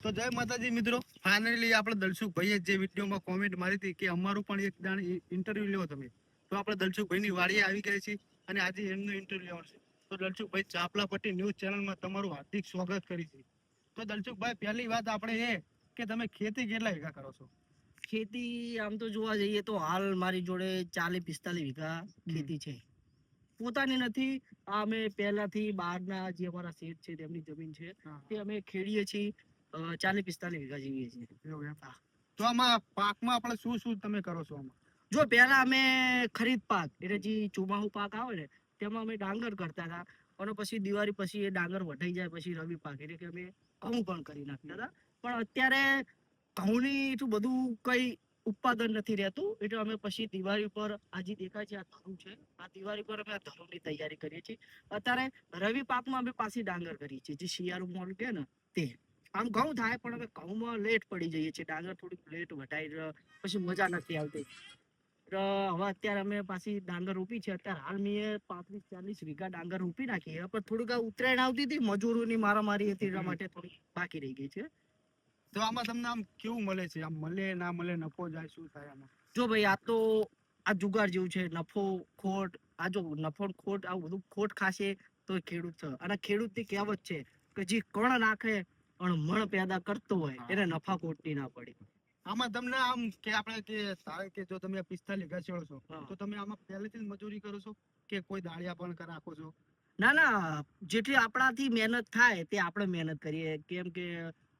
તો જય માતાજી મિત્રો, ફાઇનલી આપણે દલસુખભાઈએ જે વિડીયોમાં કોમેન્ટ મારી હતી કે અમારું પણ એક દાણ ઇન્ટરવ્યુ લેવો તમે, તો આપણે દલસુખભાઈની વાડીએ આવી ગયા છીએ અને આજે એમનું ઇન્ટરવ્યુ લેવાનું છે. તો દલસુખભાઈ ચાપલા પટ્ટી ન્યૂઝ ચેનલમાં તમારું હાર્દિક સ્વાગત કરી છે. તો દલસુખભાઈ, પહેલી વાત આપણે એ કે તમે ખેતી કેટલા વીઘા કરો છો? ખેતી આમ તો જોવા જઈએ તો હાલ મારી જોડે 40-45 વીઘા ખેતી છે. પોતાની નથી, આ અમે પહેલાથી બહારના જે અમારા શેઠ છે તેમની જમીન છે તે અમે ખેડીએ છીએ. 40-45 વીઘા જીવીએ છીએ. તો આમાં પાકમાં આપણે શું શું તમે કરો છો? આમાં જો પહેલા અમે ખરીદ પાક એટલે જે ચોમાસુ પાક આવે ને તેમાં અમે ડાંગર કરતા હતા, અને પછી દિવાળી પછી એ ડાંગર વઢાઈ જાય પછી રવિ પાક એટલે કે અમે ઘઉં પણ કરી નાખતા હતા. પણ અત્યારે ઘઉંની એટલું બધું કઈ ઉત્પાદન નથી રહેતું, એટલે અમે પછી દિવાળી પર આજે દેખાય છે આ ધરું છે, આ દિવાળી પર અમે આ ધરુની તૈયારી કરીએ છીએ. અત્યારે રવિ પાકમાં અમે પાછી ડાંગર કરીએ છીએ, જે શિયાળુ મોલ કે ને તે. આમ ઘઉં થાય પણ અમે ઘઉંમાં લેટ પડી જઈએ છીએ, ડાંગર થોડીક લેટ વટાઈ પછી મજા નથી આવતી. હવે અત્યારે અમે પાછી ડાંગર રોપી છે. અત્યારે હાલ મેં 35-40 વીઘા ડાંગર રોપી નાખી, પણ થોડીક ઉત્તરાયણ આવતી હતી, મજૂરોની મારામારી હતી, એટલા માટે થોડી બાકી રહી ગઈ છે. તો આમાં તમને આમ કેવું મળે છે? આમ મળે ના મળે, નફો જાય, શું થાય આમાં? જો ભાઈ, આ તો આ જુગાર જેવું છે. નફો ખોટ, આ જો નફો ખોટ આવું બધું ખોટ ખાશે તો ખેડૂત છે. અને ખેડૂતની કહેવત છે કે જે કણ નાખે અને મણ પેદા કરતો હોય એને નફા ખોટની ના પડે. આમાં તમને આમ કે આપણે કે ધારો કે જો તમે 45 વીઘા છોડો છો તો તમે આમાં પહેલેથી જ મજૂરી કરો છો કે કોઈ દાળિયા પણ રાખો છો? ના ના, જેટલી આપણાથી મહેનત થાય તે આપણે મહેનત કરીએ. કેમ કે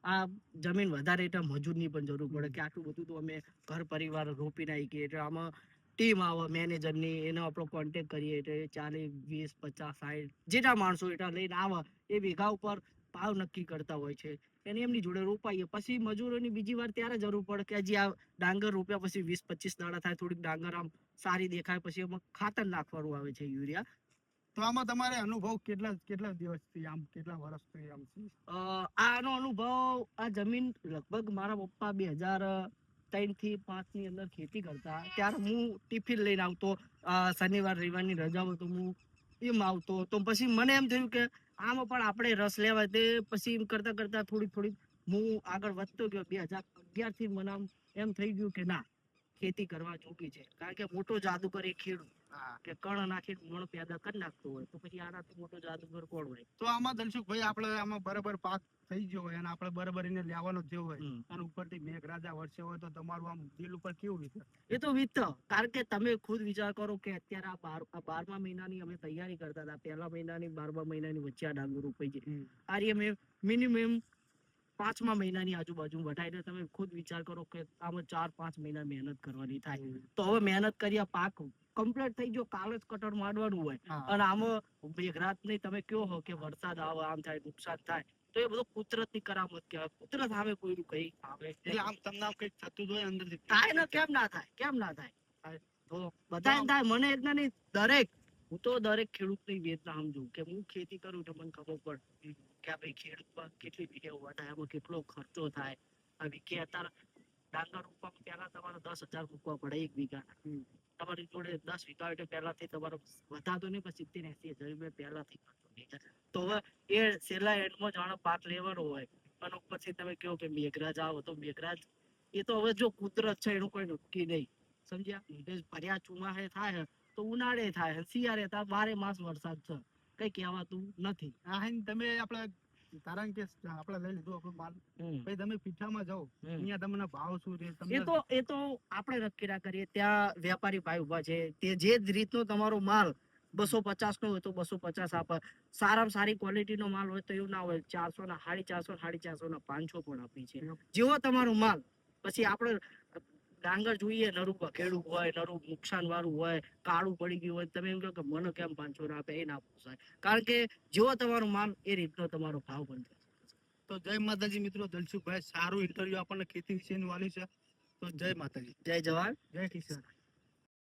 આ જમીન વધારે એટલે મજૂરની પણ જરૂર પડે કે આટલું બધું તો અમે ઘર પરિવાર રોપી નાખીએ. એટલે આમાં ટીમ આવે મેનેજરની, એનો આપણો કોન્ટેક્ટ કરીએ એટલે 40, 20, 50, 60 જેટલા માણસો એટલા લઈને આવે એ વીઘા ઉપર ભાવ નક્કી કરતા હોય છે. એને એમની જોડે રોપાઈએ. પછી મજૂરોની બીજી વાર ત્યારે જરૂર પડે કે હજી આ ડાંગર રોપ્યા પછી 20-25 દાડા થાય, થોડીક ડાંગર આમ સારી દેખાય, પછી એમાં ખાતર નાખવાનું આવે છે, યુરિયા. તો આમાં તમારે અનુભવ કેટલા દિવસથી, આમ કેટલા વર્ષથી આમ છે? આનો અનુભવ, આ જમીન લગભગ મારા પપ્પા 2003 થી 5 ની અંદર ખેતી કરતા, ત્યારે હું ટિફિન લઈને આવતો. શનિવાર રવિવારની રજા હોય તો હું એમ આવતો. તો પછી મને એમ થયું કે આમાં પણ આપણે રસ લેવાય. તે પછી એમ કરતા કરતા થોડીક હું આગળ વધતો ગયો. 2011 થી મને એમ થઈ ગયું કે ના, ખેતી કરવા જોગી છે. કારણ કે મોટો જાદુગર એ ખેડૂત કે કણ નાખી મણ પેદા કરી નાખતો હોય, તો પછી આનાથી મોટો જાદુગર કોણ હોય? તો આમાં દલસુખભાઈ, આપણે આમાં બરાબર પાક થઈ ગયો હોય અને આપણે બરાબર એને લેવાનો જ હોય અને ઉપરથી મેઘરાજા વરસે હોય તો તમારું આમ દિલ ઉપર કેવું વીતે? એ તો વીત, કારણ કે તમે ખુદ વિચાર કરો કે અત્યારે આ 12મા મહિનાની અમે તૈયારી કરતા હતા. પહેલા મહિનાની 12મા મહિનાની વચ્ચે આ ડાંગર રોપાઈ છે. આ અમે મિનિમમ 5મા મહિનાની આજુબાજુ વટાઈને તમે ખુદ વિચાર કરો કે આમાં 4-5 મહિના મહેનત કરવાની થાય. તો હવે મહેનત કર્યા, પાક કમ્પ્લીટ થઈ ગયો, કાલે જ કટર માંડવાનું હોય, અને આમાં મેઘરાત નહીં, તમે કયો હો કે વરસાદ આવે, આમ થાય, નુકસાન થાય, તો એ બધું કુદરતની કરામત કહેવાય. કુદરત આવે કોઈનું કઈ આવે એટલે આમ તમને કઈક થતું હોય અંદરથી? થાય ને, કેમ ના થાય, કેમ ના થાય? તો બધા થાય, મને એટલા નહીં, દરેક, હું તો દરેક ખેડૂતની વેદના સમજુ કે હું ખેતી કરું તો મને ખબર પડે કે આ ભાઈ ખેડૂતમાં કેટલી વીઘે થાય, એમાં કેટલો ખર્ચો થાય. આ વીઘે અત્યારે ડાંગર રોપવા પહેલા તમારે 10,000 મૂકવા પડે એક વીઘા. તમારી જોડે 10 વીઘા એટલે પહેલાથી તમારો વધારતો નહીં, પણ 70-80 હજાર રૂપિયા પહેલાથી ખર્ચો થઈ જાય. તો હવે એ છેલ્લા એન્ડમાં જાણે પાક લેવાનો હોય અને પછી તમે કહો કે મેઘરાજ આવો, તો મેઘરાજ એ તો હવે જો કુદરત છે, એનું કોઈ નક્કી નહીં. સમજ્યા? ભર્યા ચોમાસે થાય તો ઉનાળે થાય, શિયાળે થાય, 12 માસ વરસાદ છે, કઈ કહેવાતું નથી. તમે આપણે કારણ કે આપણે લઈ લીધું આપણો માલ, પછી તમે પીઠામાં જાઓ, અહીંયા તમને ભાવ શું છે? એ તો આપણે નક્કી ના કરીએ. ત્યાં વેપારી ભાઈ ઉભા છે, તે જે જ રીતનો તમારો માલ 250 નો હોય તો 250 આપે. સારામાં સારી ક્વોલિટી નો માલ હોય તો એવું ના હોય, 400 ના 450, 450 ના 500 પણ આપી છે. જેવો તમારો માલ. પછી આપણે ડાંગર જોઈએ, નરું બખેડું હોય, નરું નુકસાન વાળું હોય, કાળું પડી ગયું હોય, તમે એમ કહો કે મને કેમ 500 ના આપે, એ ના પોસાય. કારણ કે જેવો તમારો માલ એ રીતનો તમારો ભાવ બનશે. તો જય માતાજી મિત્રો, દલસુખભાઈ સારું ઇન્ટરવ્યુ આપણને ખેતી વિશેનું વાલી છે. તો જય માતાજી, જય જવાન, જય કિસાન.